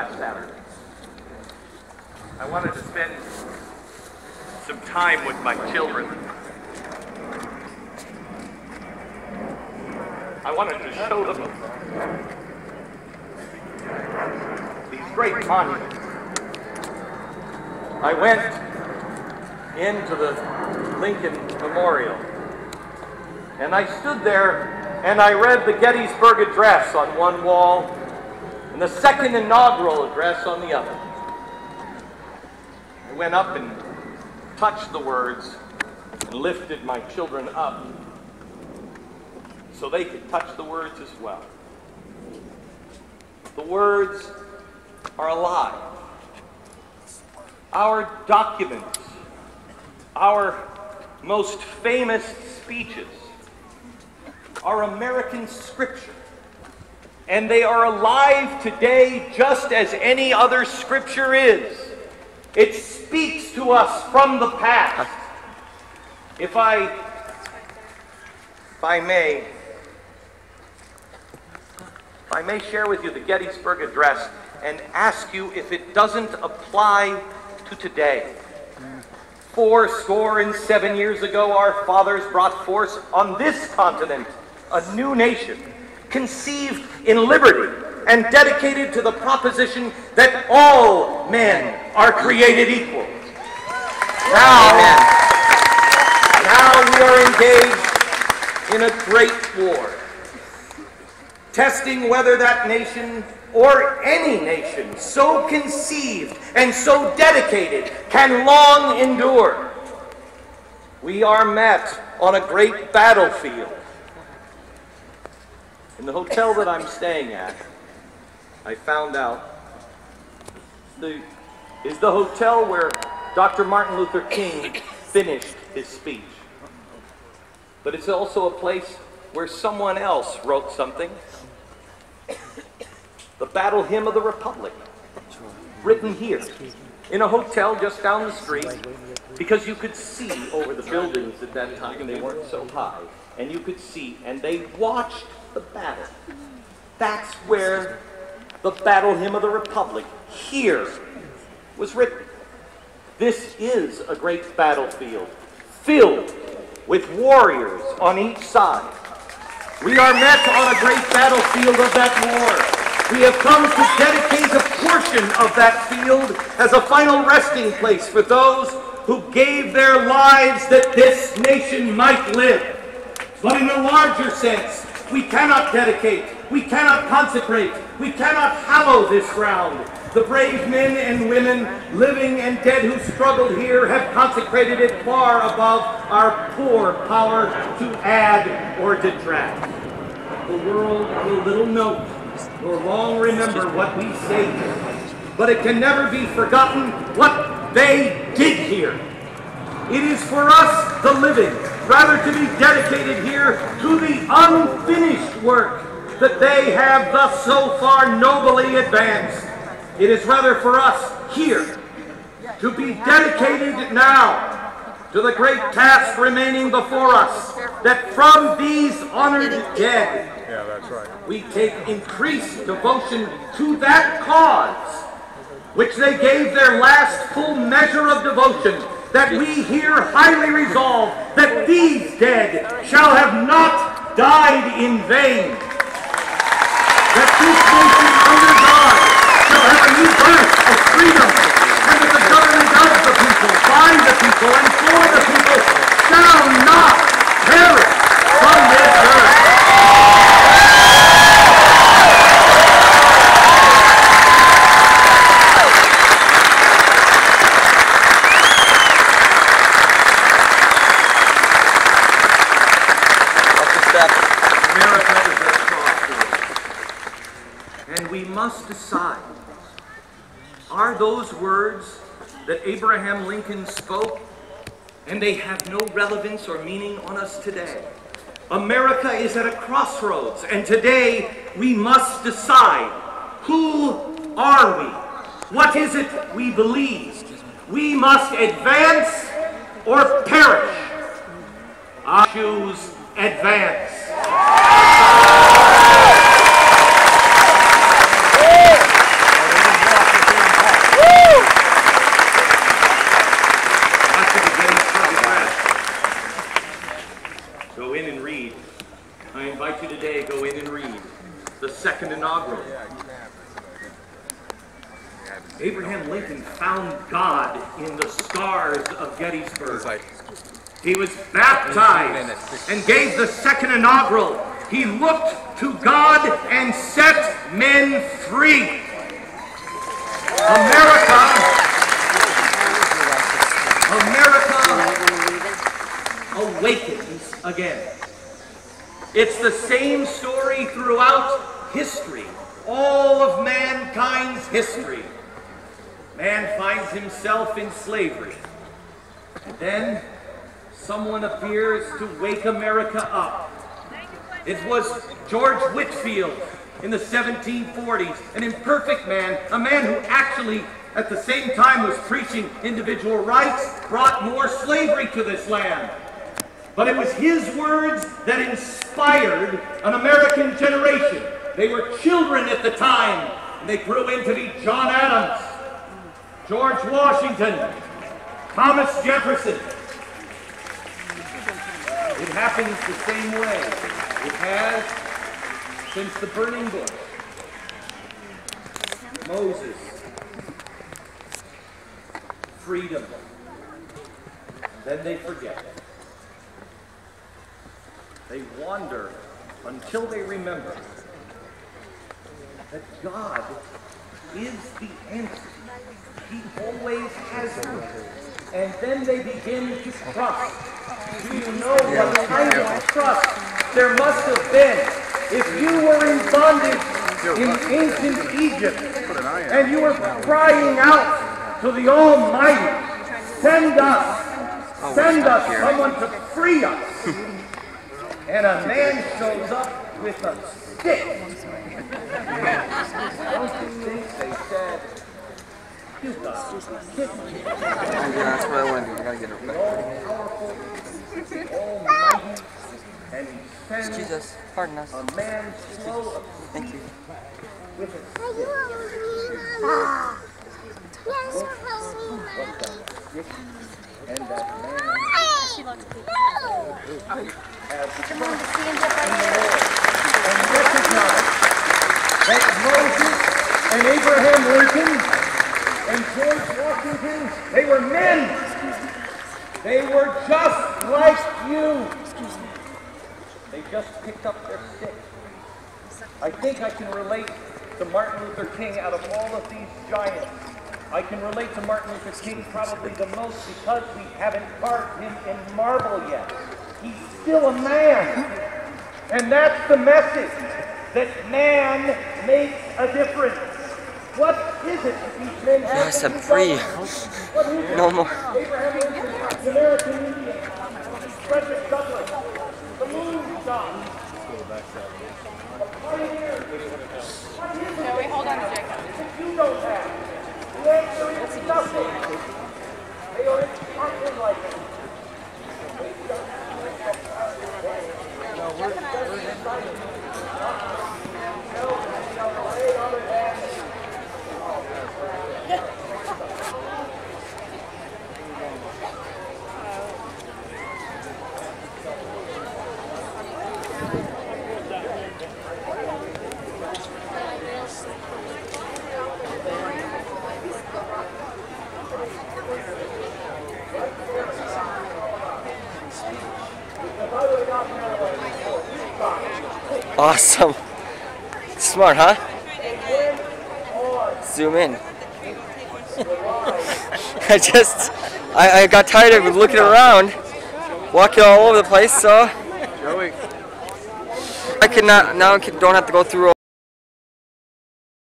last Saturday. I wanted to spend some time with my children. I wanted to show them these great monuments. I went into the Lincoln Memorial, and I stood there and I read the Gettysburg Address on one wall and the second inaugural address on the other. I went up and touched the words and lifted my children up so they could touch the words as well. The words are alive. Our documents, our most famous speeches, are American scripture. And they are alive today just as any other scripture is. It speaks to us from the past. If I may share with you the Gettysburg Address and ask you if it doesn't apply to today. 77 years ago, our fathers brought forth on this continent a new nation, conceived in liberty and dedicated to the proposition that all men are created equal. Now we are engaged in a great war, testing whether that nation or any nation so conceived and so dedicated can long endure. We are met on a great battlefield. In the hotel that I'm staying at, I found out is the hotel where Dr. Martin Luther King finished his speech. But it's also a place where someone else wrote something. The Battle Hymn of the Republic, written here, in a hotel just down the street, because you could see over the buildings at that time, and they weren't so high, and you could see, and they watched the battle. That's where the Battle Hymn of the Republic, here, was written. This is a great battlefield, filled with warriors on each side. We are met on a great battlefield of that war. We have come to dedicate a portion of that field as a final resting place for those who gave their lives that this nation might live. But in a larger sense, we cannot dedicate, we cannot consecrate, we cannot hallow this ground. The brave men and women, living and dead, who struggled here have consecrated it far above our poor power to add or detract. The world will little note nor long remember what we say here, but it can never be forgotten what they did here. It is for us, the living, rather to be dedicated here to the unfinished work that they have thus so far nobly advanced. It is rather for us here to be dedicated now to the great task remaining before us, that from these honored dead, we take increased devotion to that cause which they gave their last full measure of devotion, that we here highly resolve that these dead shall have not died in vain, that this nation under God shall have a new birth of freedom, and that the government of the people, by the people, and for the people shall not perish from this earth. Must decide, are those words that Abraham Lincoln spoke, and they have no relevance or meaning on us today? America is at a crossroads, and today we must decide, who are we? What is it we believe? We must advance or perish. I choose advance. invite you today to go in and read the second inaugural. Abraham Lincoln found God in the scars of Gettysburg. He was baptized and gave the second inaugural. He looked to God and set men free. America awakens again. It's the same story throughout history, all of mankind's history. Man finds himself in slavery, and then someone appears to wake America up. It was George Whitefield in the 1740s, an imperfect man, a man who actually at the same time was preaching individual rights, brought more slavery to this land. But it was his words that inspired an American generation. They were children at the time, and they grew into be John Adams, George Washington, Thomas Jefferson. It happens the same way. It has since the burning bush. Moses, freedom. Then they forget. They wander until they remember that God is the answer. He always has been. And then they begin to trust. Do you know what kind of trust there must have been if you were in bondage in ancient Egypt and you were crying out to the Almighty, send us someone to free us. And a man shows up with a stick. Don't you think they said, you got to be kidding me. That's what I wanted to do. I gotta get it back. Almighty, and he sends Excuse us. Pardon us. a man slow of Thank you. with a stick. And that man has come and recognized that Moses and Abraham Lincoln and George Washington, they were men. They were just like you. They just picked up their stick. I think I can relate to Martin Luther King out of all of these giants. I can relate to Martin Luther King probably the most because we haven't carved him in marble yet. He's still a man. And that's the message, that man makes a difference. What is it that these men have? Yes, I'm free. No more. Abraham Lincoln, the American Indian, Frederick Douglass, the moonshot, the pioneer. What is it? No, wait, hold on a second. That you don't have? The answer is nothing. They are in like it. Awesome. Smart, huh? Zoom in. I got tired of looking around, walking all over the place, so I don't have to go through